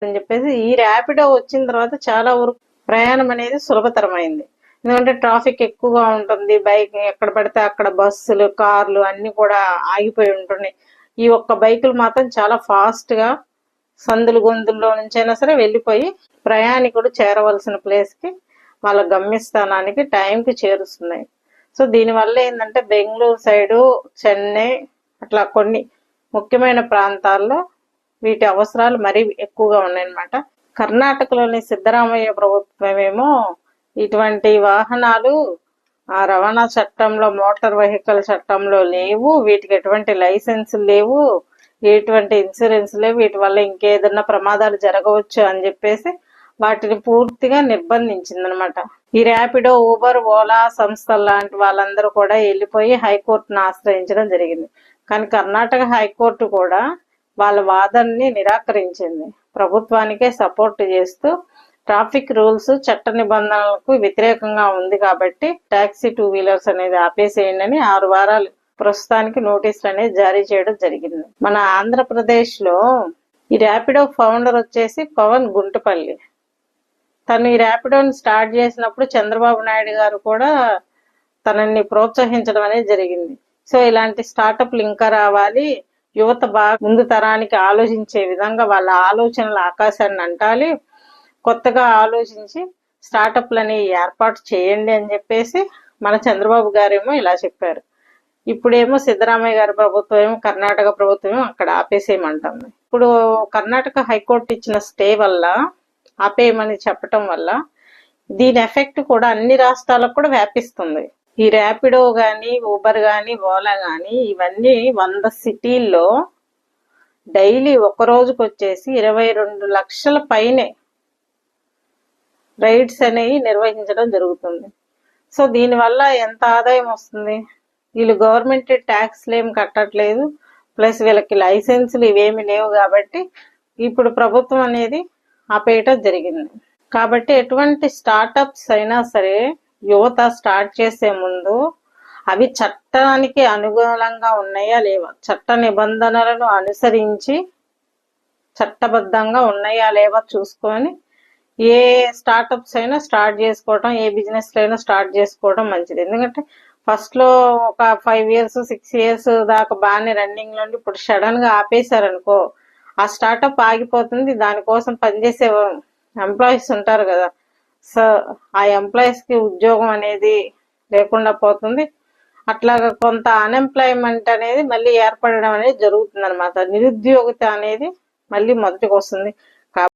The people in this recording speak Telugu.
అని చెప్పేసి ఈ ర్యాపిడో వచ్చిన తర్వాత చాలా వరకు ప్రయాణం అనేది సులభతరమైంది. ఎందుకంటే ట్రాఫిక్ ఎక్కువగా ఉంటుంది, బైక్ ఎక్కడ పడితే అక్కడ బస్సులు కార్లు అన్ని కూడా ఆగిపోయి ఉంటున్నాయి. ఈ ఒక్క బైకులు మాత్రం చాలా ఫాస్ట్ గా సందులు గొంతుల్లో నుంచైనా సరే వెళ్ళిపోయి ప్రయాణికుడు చేరవలసిన ప్లేస్ కి వాళ్ళ గమ్యస్థానానికి టైంకి చేరుస్తున్నాయి. సో దీనివల్ల ఏంటంటే బెంగళూరు సైడు, చెన్నై అట్లా కొన్ని ముఖ్యమైన ప్రాంతాల్లో వీటి అవసరాలు మరీ ఎక్కువగా ఉన్నాయన్నమాట. కర్ణాటకలోని సిద్ధరామయ్య ప్రభుత్వమేమో ఇటువంటి వాహనాలు ఆ రవాణా చట్టంలో, మోటార్ వెహికల్ చట్టంలో లేవు, వీటికి ఎటువంటి లైసెన్సులు లేవు, ఎటువంటి ఇన్సూరెన్స్ లేవు, వీటి వల్ల ఇంకేదన్నా ప్రమాదాలు జరగవచ్చు అని చెప్పేసి వాటిని పూర్తిగా నిర్బంధించింది అనమాట. ఈ ర్యాపిడో, ఊబర్, ఓలా సంస్థలు లాంటి వాళ్ళందరూ కూడా వెళ్ళిపోయి హైకోర్టును ఆశ్రయించడం జరిగింది. కానీ కర్ణాటక హైకోర్టు కూడా వాళ్ళ వాదనని నిరాకరించింది. ప్రభుత్వానికే సపోర్ట్ చేస్తూ ట్రాఫిక్ రూల్స్, చట్ట నిబంధనలకు వ్యతిరేకంగా ఉంది కాబట్టి టాక్సీ 2 వీలర్స్ అనేది ఆపేసేయండి అని 6 వారాలు ప్రస్తుతానికి నోటీసులు అనేది జారీ చేయడం జరిగింది. మన ఆంధ్రప్రదేశ్ లో ఈ ర్యాపిడో ఫౌండర్ వచ్చేసి పవన్ గుంటుపల్లి. తను ఈ ర్యాపిడోని స్టార్ట్ చేసినప్పుడు చంద్రబాబు నాయుడు గారు కూడా తనని ప్రోత్సహించడం అనేది జరిగింది. సో ఇలాంటి స్టార్టప్లు ఇంకా రావాలి, యువత బాగా ముందు తరానికి ఆలోచించే విధంగా వాళ్ళ ఆలోచనల ఆకాశాన్ని అంటాలి, కొత్తగా ఆలోచించి స్టార్టప్లని ఏర్పాటు చేయండి అని చెప్పేసి మన చంద్రబాబు గారేమో ఇలా చెప్పారు. ఇప్పుడేమో సిద్ధరామయ్య గారి ప్రభుత్వం ఏమో, కర్ణాటక ప్రభుత్వం ఏమో అక్కడ ఆపేసేయమంటుంది. ఇప్పుడు కర్ణాటక హైకోర్టు ఇచ్చిన స్టే వల్ల, ఆపేయమని చెప్పటం వల్ల దీని ఎఫెక్ట్ కూడా అన్ని రాష్ట్రాలకు కూడా వ్యాపిస్తుంది. ఈ ర్యాపిడో కానీ, ఊబర్ కానీ, ఓలా కానీ ఇవన్నీ 100 సిటీల్లో డైలీ ఒక రోజుకు వచ్చేసి 22 లక్షల పైనే రైడ్స్ అనేవి నిర్వహించడం జరుగుతుంది. సో దీనివల్ల ఎంత ఆదాయం వస్తుంది? వీళ్ళు గవర్నమెంట్ ట్యాక్స్లు ఏమి కట్టట్లేదు, ప్లస్ వీళ్ళకి లైసెన్సులు ఇవేమి లేవు కాబట్టి ఇప్పుడు ప్రభుత్వం అనేది ఆపేయటం జరిగింది. కాబట్టి ఎటువంటి స్టార్టప్స్ అయినా సరే యువత స్టార్ట్ చేసే ముందు అవి చట్టానికి అనుగుణంగా ఉన్నాయా లేవా, చట్ట నిబంధనలను అనుసరించి చట్టబద్ధంగా ఉన్నాయా లేవా చూసుకొని ఏ స్టార్టప్స్ అయినా స్టార్ట్ చేసుకోవడం, ఏ బిజినెస్ అయినా స్టార్ట్ చేసుకోవడం మంచిది. ఎందుకంటే ఫస్ట్ లో ఒక 5 years 6 years దాకా బాగానే రన్నింగ్ లో ఉండి ఇప్పుడు సడన్ గా ఆపేశారనుకో ఆ స్టార్టప్ ఆగిపోతుంది. దానికోసం పనిచేసే ఎంప్లాయీస్ ఉంటారు కదా, సో ఆ ఎంప్లాయీస్ కి ఉద్యోగం అనేది లేకుండా పోతుంది. అట్లాగా కొంత అన్ఎంప్లాయ్మెంట్ అనేది మళ్ళీ ఏర్పడడం అనేది జరుగుతుంది అనమాట. నిరుద్యోగిత అనేది మళ్ళీ మొదటికి వస్తుంది.